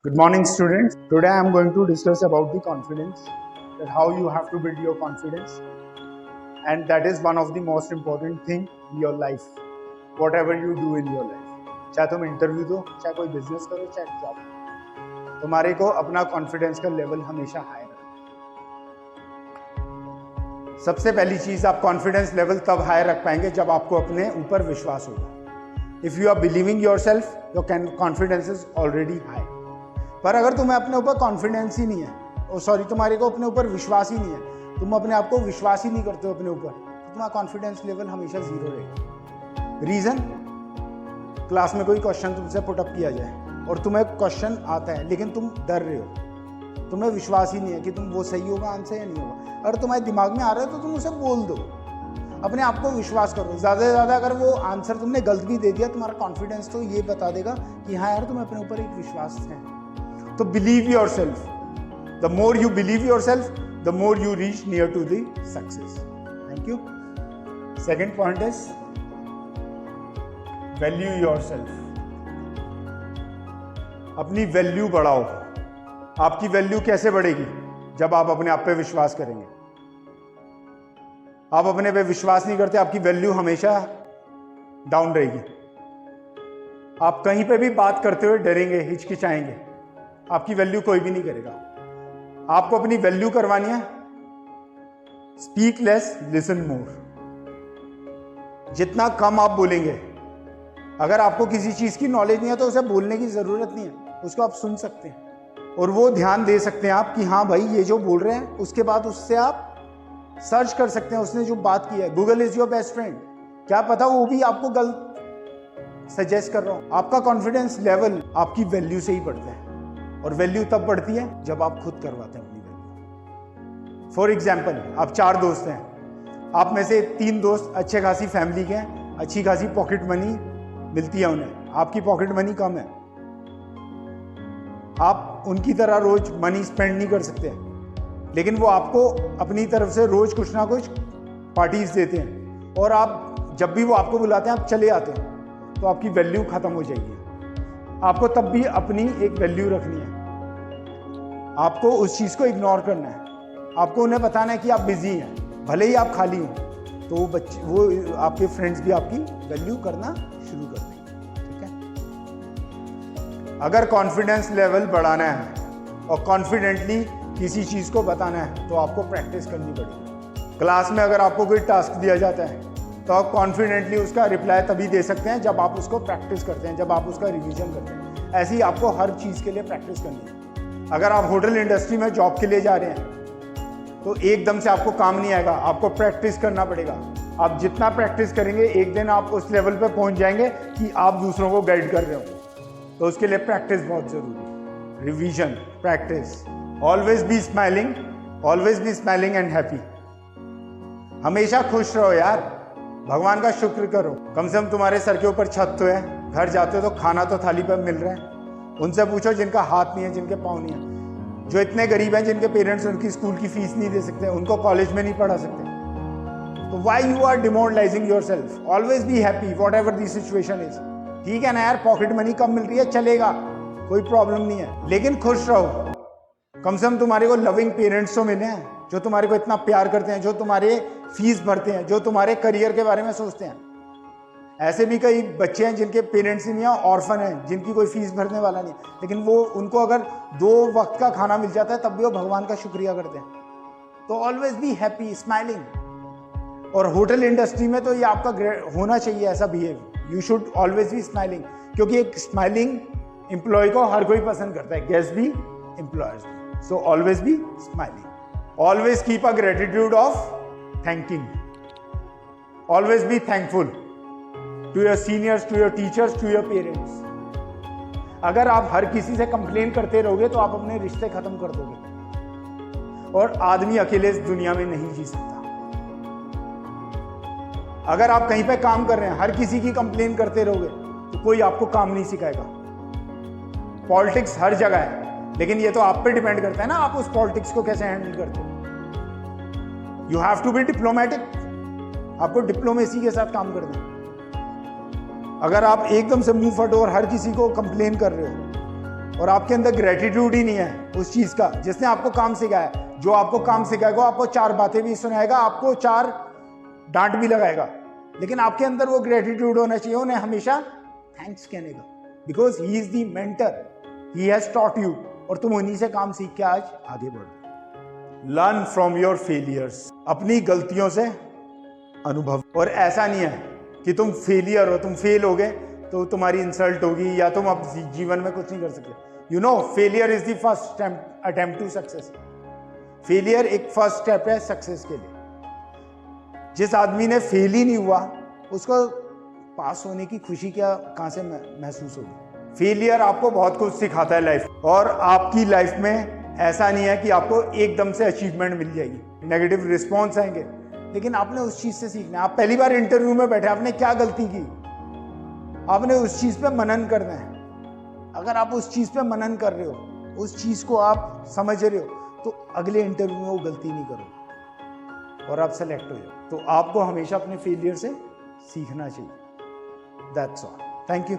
Good morning, students. Today I am going to discuss about the confidence, that how you have to build your confidence, and that is one of the most important thing in your life. Whatever you do in your life, चाहे तुम interview दो, चाहे कोई business करो, चाहे job, तुम्हारे को अपना कॉन्फिडेंस का लेवल हमेशा हाई रखना। सबसे पहली चीज, आप कॉन्फिडेंस लेवल तब हाई रख पाएंगे जब आपको अपने ऊपर विश्वास होगा। If you are believing yourself, your confidence is already high. पर अगर तुम्हें अपने ऊपर कॉन्फिडेंस ही नहीं है, तुम्हारे को अपने ऊपर विश्वास ही नहीं है, तुम अपने आप को विश्वास ही नहीं करते हो अपने ऊपर, तो तुम्हारा कॉन्फिडेंस लेवल हमेशा जीरो रहेगा। रीजन, क्लास में कोई क्वेश्चन तुमसे पुटअप किया जाए और तुम्हें क्वेश्चन आता है लेकिन तुम डर रहे हो, तुम्हें विश्वास ही नहीं है कि तुम वो सही होगा आंसर या नहीं होगा। अगर तुम्हारे दिमाग में आ रहा है तो तुम उसे बोल दो, अपने आप को विश्वास करो। ज़्यादा से ज़्यादा अगर वो आंसर तुमने गलत भी दे दिया, तुम्हारा कॉन्फिडेंस तो ये बता देगा कि हाँ यार, तुम्हें अपने ऊपर एक विश्वास है। तो believe yourself. The more you believe yourself, the more you reach near to the success. Thank you. Second point is value yourself. अपनी वैल्यू बढ़ाओ। आपकी वैल्यू कैसे बढ़ेगी? जब आप अपने आप पे विश्वास करेंगे। आप अपने पे विश्वास नहीं करते, आपकी वैल्यू हमेशा डाउन रहेगी। आप कहीं पे भी बात करते हुए डरेंगे, हिचकिचाएंगे, आपकी वैल्यू कोई भी नहीं करेगा। आपको अपनी वैल्यू करवानी है। Speak less, listen more. जितना कम आप बोलेंगे, अगर आपको किसी चीज की नॉलेज नहीं है तो उसे बोलने की जरूरत नहीं है, उसको आप सुन सकते हैं और वो ध्यान दे सकते हैं आप कि हाँ भाई ये जो बोल रहे हैं, उसके बाद उससे आप सर्च कर सकते हैं उसने जो बात की है। Google is your best friend. क्या पता वो भी आपको गलत सजेस्ट कर रहा हूं। आपका कॉन्फिडेंस लेवल आपकी वैल्यू से ही बढ़ता है, और वैल्यू तब बढ़ती है जब आप खुद करवाते हैं अपनी वैल्यू। फॉर एग्जाम्पल, आप 4 दोस्त हैं, आप में से 3 दोस्त अच्छे खासी फैमिली के हैं, अच्छी खासी पॉकेट मनी मिलती है उन्हें, आपकी पॉकेट मनी कम है। आप उनकी तरह रोज मनी स्पेंड नहीं कर सकते, लेकिन वो आपको अपनी तरफ से रोज कुछ ना कुछ पार्टीज देते हैं, और आप जब भी वो आपको बुलाते हैं आप चले आते हैं, तो आपकी वैल्यू खत्म हो जाएगी। आपको तब भी अपनी एक वैल्यू रखनी है। आपको उस चीज को इग्नोर करना है। आपको उन्हें बताना है कि आप बिजी हैं, भले ही आप खाली हो, तो वो आपके फ्रेंड्स भी आपकी वैल्यू करना शुरू कर देंगे। ठीक है। अगर कॉन्फिडेंस लेवल बढ़ाना है और कॉन्फिडेंटली किसी चीज को बताना है, तो आपको प्रैक्टिस करनी पड़ेगी। क्लास में अगर आपको कोई टास्क दिया जाता है, तो आप कॉन्फिडेंटली उसका रिप्लाई तभी दे सकते हैं जब आप उसको प्रैक्टिस करते हैं, जब आप उसका रिवीजन करते हैं। ऐसे ही आपको हर चीज के लिए प्रैक्टिस करनी है। अगर आप होटल इंडस्ट्री में जॉब के लिए जा रहे हैं, तो एकदम से आपको काम नहीं आएगा, आपको प्रैक्टिस करना पड़ेगा। आप जितना प्रैक्टिस करेंगे, एक दिन आप उस लेवल पे पहुंच जाएंगे कि आप दूसरों को गाइड कर रहे हो। तो उसके लिए प्रैक्टिस बहुत जरूरी है। Revision, practice. Always be smiling, always be smiling and happy. हमेशा खुश रहो यार, भगवान का शुक्र करो। कम से कम तुम्हारे सर के ऊपर छत तो है, घर जाते हो तो खाना तो थाली पर मिल रहा है। उनसे पूछो जिनका हाथ नहीं है, जिनके पाँव नहीं है, जो इतने गरीब हैं जिनके पेरेंट्स उनकी स्कूल की फीस नहीं दे सकते, उनको कॉलेज में नहीं पढ़ा सकते। तो why you are demoralising yourself? Always be happy whatever the situation is. ठीक है ना यार, पॉकेट मनी कम मिल रही है, चलेगा, कोई प्रॉब्लम नहीं है, लेकिन खुश रहो। कम से कम तुम्हारे को लविंग पेरेंट्स तो मिले हैं, जो तुम्हारे को इतना प्यार करते हैं, जो तुम्हारे फीस भरते हैं, जो तुम्हारे करियर के बारे में सोचते हैं। ऐसे भी कई बच्चे हैं जिनके पेरेंट्स ही नहीं है, ऑर्फन हैं, जिनकी कोई फीस भरने वाला नहीं, लेकिन वो उनको अगर 2 वक्त का खाना मिल जाता है तब भी वो भगवान का शुक्रिया करते हैं। तो ऑलवेज बी हैप्पी, स्माइलिंग। और होटल इंडस्ट्री में तो ये आपका होना चाहिए ऐसा behave. You should always be smiling, क्योंकि एक स्माइलिंग एम्प्लॉय को हर कोई पसंद करता है, गेस्ट भी, एम्प्लॉयर्स भी। So always be smiling. Always keep a gratitude of thanking. Always be thankful to your seniors, to your teachers, to your parents. अगर आप हर किसी से कंप्लेन करते रहोगे तो आप अपने रिश्ते खत्म कर दोगे, और आदमी अकेले इस दुनिया में नहीं जी सकता। अगर आप कहीं पे काम कर रहे हैं, हर किसी की कंप्लेन करते रहोगे, तो कोई आपको काम नहीं सिखाएगा। पॉलिटिक्स हर जगह है, लेकिन ये तो आप पे डिपेंड करता है ना, आप उस पॉलिटिक्स को कैसे हैंडल करते हो। You have to be diplomatic. आपको डिप्लोमेसी के साथ काम करना है। अगर आप एकदम से मुंह फटो और हर किसी को कंप्लेन कर रहे हो, और आपके अंदर ग्रेटिट्यूड ही नहीं है उस चीज का जिसने आपको काम सिखाया। जो आपको काम सिखाएगा आपको 4 बातें भी सुनाएगा, आपको 4 डांट भी लगाएगा, लेकिन आपके अंदर वो ग्रेटिट्यूड होना चाहिए उन्हें हमेशा थैंक्स कहने का, because he is the mentor, he has taught you, और तुम उन्हीं से काम सीख के आज आगे बढ़ो। लर्न फ्रॉम योर फेलियर्स, अपनी गलतियों से अनुभव। और ऐसा नहीं है कि तुम फेलियर हो, तुम फेल हो गए तो तुम्हारी इंसल्ट होगी या तुम अब जीवन में कुछ नहीं कर सकते। You know, failure is the first attempt to success. Failure एक फर्स्ट स्टेप है सक्सेस के लिए। जिस आदमी ने फेल ही नहीं हुआ उसको पास होने की खुशी कहां से महसूस होगी। फेलियर आपको बहुत कुछ सिखाता है लाइफ, और आपकी लाइफ में ऐसा नहीं है कि आपको एकदम से अचीवमेंट मिल जाएगी, नेगेटिव रिस्पॉन्स आएंगे, लेकिन आपने उस चीज से सीखना है। आप पहली बार इंटरव्यू में बैठे, आपने क्या गलती की, आपने उस चीज पे मनन करना है। अगर आप उस चीज पे मनन कर रहे हो, उस चीज को आप समझ रहे हो, तो अगले इंटरव्यू में वो गलती नहीं करोगे और आप सेलेक्ट हो जाओ। तो आपको हमेशा अपने फेलियर से सीखना चाहिए। That's all. Thank you.